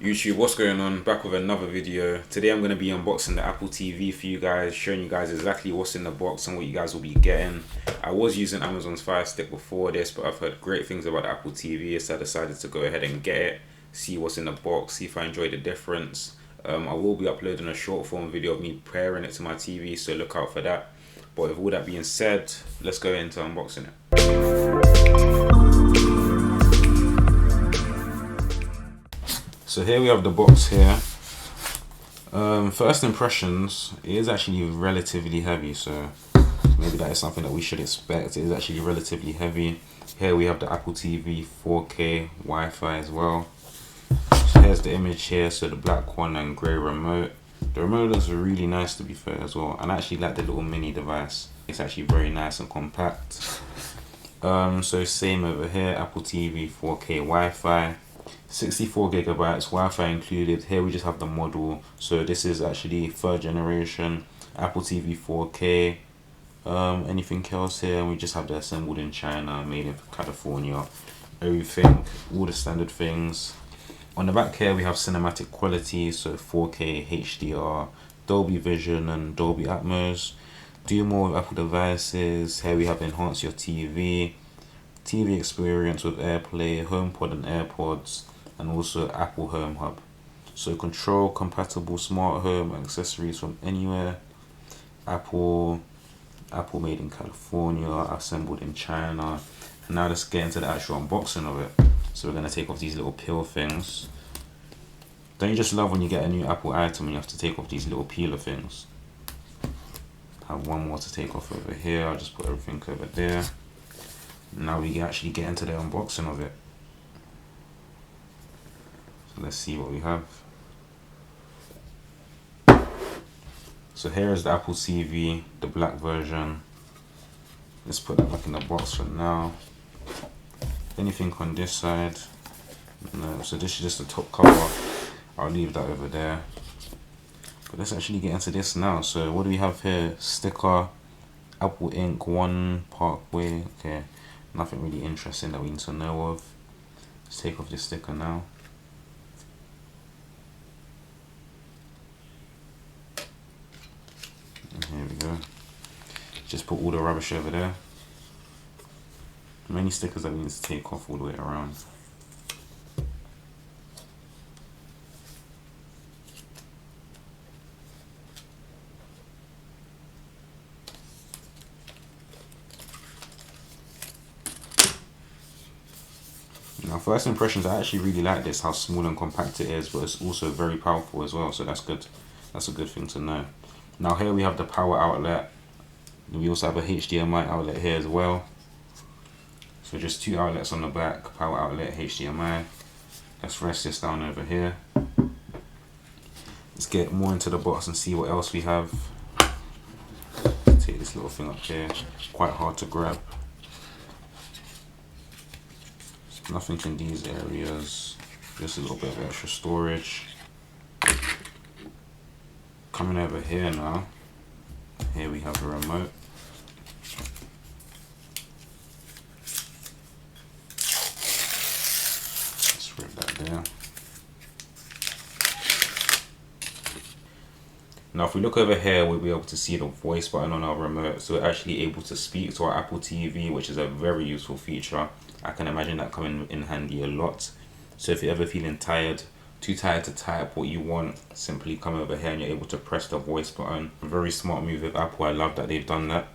YouTube, what's going on? Back with another video. Today I'm going to be unboxing the Apple TV for you guys, showing you guys exactly what's in the box and what you guys will be getting. I was using Amazon's Fire Stick before this, but I've heard great things about the Apple TV, so I decided to go ahead and get it, see what's in the box, see if I enjoy the difference. I will be uploading a short form video of me pairing it to my TV, so look out for that. But with all that being said, let's go into unboxing it. So here we have the box here. First impressions, it is actually relatively heavy, so maybe that is something that we should expect. It is actually relatively heavy. Here we have the Apple TV 4K Wi-Fi as well. So here's the image here, so the black one and grey remote. The remote looks really nice, to be fair, as well, and I actually like the little mini device. It's actually very nice and compact. So same over here, Apple TV 4K Wi-Fi. 64 gigabytes, Wi-Fi included. Here we just have the model, so this is actually third generation Apple TV 4K. Anything else here? We just have the assembled in China, made in California, everything, all the standard things. On the back here we have cinematic quality, so 4K HDR, Dolby Vision and Dolby Atmos. Do more with Apple devices. Here we have enhance your TV experience with AirPlay, HomePod and AirPods, and also Apple Home Hub. So control compatible smart home accessories from anywhere. Apple made in California, assembled in China. And now let's get into the actual unboxing of it. So we're gonna take off these little peel things. Don't you just love when you get a new Apple item and you have to take off these little peeler things? I have one more to take off over here. I'll just put everything over there. Now we can actually get into the unboxing of it. So let's see what we have. So here is the Apple TV, the black version. Let's put that back in the box for now. Anything on this side? No, so this is just the top cover. I'll leave that over there. But let's actually get into this now. So what do we have here? Sticker, Apple Inc. 1 Parkway. Okay. Nothing really interesting that we need to know of. Let's take off this sticker now. And here we go. Just put all the rubbish over there. Many stickers that we need to take off all the way around. Now, first impressions, I actually really like this, how small and compact it is, but it's also very powerful as well, so that's good. That's a good thing to know. Now here we have the power outlet. We also have a HDMI outlet here as well. So just two outlets on the back, power outlet, HDMI. Let's rest this down over here. Let's get more into the box and see what else we have. Take this little thing up here, quite hard to grab. Nothing in these areas, just a little bit of extra storage. Coming over here now, here we have a remote. Let's rip that there. Now if we look over here, we'll be able to see the voice button on our remote, so we're actually able to speak to our Apple TV, which is a very useful feature. I can imagine that coming in handy a lot. So if you're ever feeling tired, too tired to type what you want, simply come over here and you're able to press the voice button. Very smart move with Apple. I love that they've done that.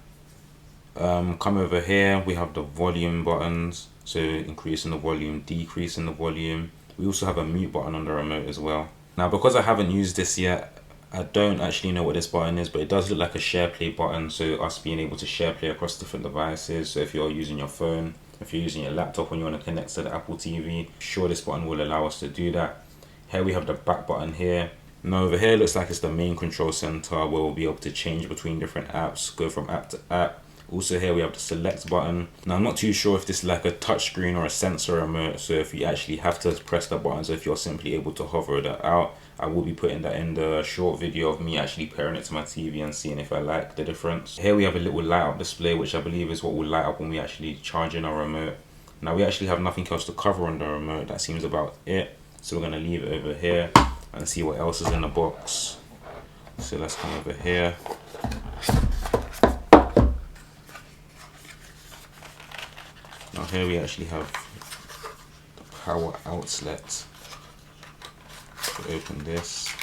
Come over here, we have the volume buttons, so increasing the volume, decreasing the volume. We also have a mute button on the remote as well. Now because I haven't used this yet, I don't actually know what this button is, but it does look like a share play button, so us being able to share play across different devices. So if you're using your phone, if you're using your laptop and you want to connect to the Apple TV, sure, this button will allow us to do that. Here we have the back button here. Now over here looks like it's the main control center, where we'll be able to change between different apps, go from app to app. Also here we have the select button. Now I'm not too sure if this is like a touch screen or a sensor remote, so if you actually have to press the buttons, if you're simply able to hover that out, I will be putting that in the short video of me actually pairing it to my TV and seeing if I like the difference. Here we have a little light up display, which I believe is what will light up when we actually charge in our remote. Now we actually have nothing else to cover on the remote, that seems about it. So we're going to leave it over here and see what else is in the box. So let's come over here. Now here we actually have the power outlet. So open this.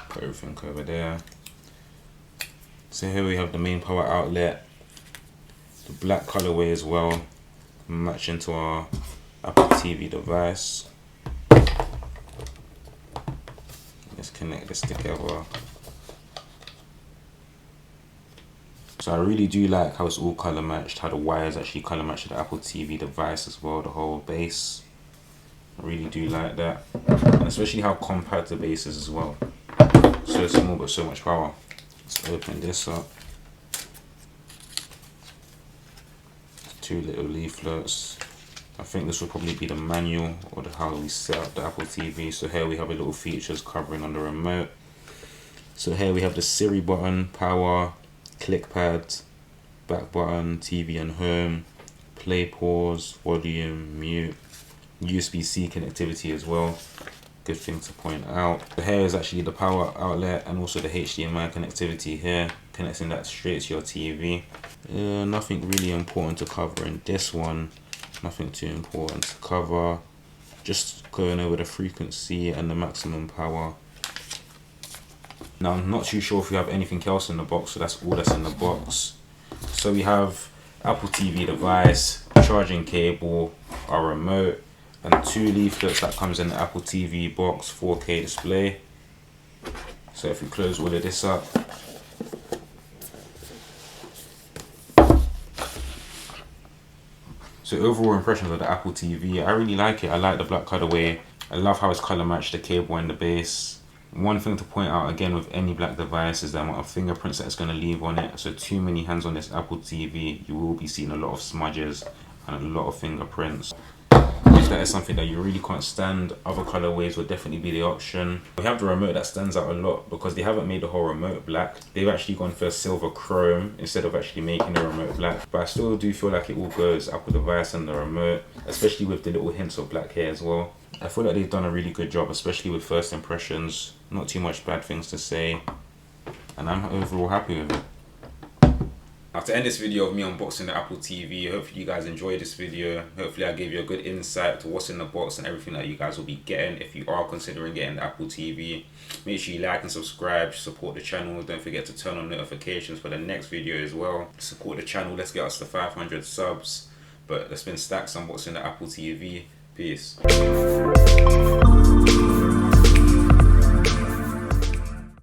Put everything over there. So here we have the main power outlet, the black colorway as well, matching to our Apple TV device. Let's connect this together. So I really do like how it's all color matched, how the wires actually color match the Apple TV device as well, the whole base. I really do like that, and especially how compact the base is as well. So small but so much power. Let's open this up. Two little leaflets. I think this will probably be the manual or how we set up the Apple TV. So here we have a little features covering on the remote. So here we have the Siri button, power, click pad, back button, TV and home, play, pause, volume, mute, USB-C connectivity as well. Good thing to point out. The here is actually the power outlet and also the HDMI connectivity here, connecting that straight to your TV. Nothing really important to cover in this one. Nothing too important to cover. Just going over the frequency and the maximum power. Now I'm not too sure if we have anything else in the box, so that's all that's in the box. So we have Apple TV device, charging cable, our remote, and two leaflets that comes in the Apple TV box 4K display. So if we close all of this up, so overall impressions of the Apple TV, I really like it. I like the black colorway. I love how it's color matched the cable and the base. One thing to point out again with any black device is the amount of fingerprints that it's going to leave on it. So too many hands on this Apple TV, you will be seeing a lot of smudges and a lot of fingerprints. If that is something that you really can't stand, other colorways would definitely be the option. We have the remote that stands out a lot because they haven't made the whole remote black. They've actually gone for a silver chrome instead of actually making the remote black. But I still do feel like it all goes Apple device and the remote, especially with the little hints of black here as well. I feel like they've done a really good job, especially with first impressions. Not too much bad things to say, and I'm overall happy with it. Now to end this video of me unboxing the Apple TV, hopefully you guys enjoyed this video. Hopefully I gave you a good insight to what's in the box and everything that you guys will be getting if you are considering getting the Apple TV. Make sure you like and subscribe, support the channel. Don't forget to turn on notifications for the next video as well. Support the channel, let's get us to 500 subs. But that's been Stacks unboxing the Apple TV. Peace.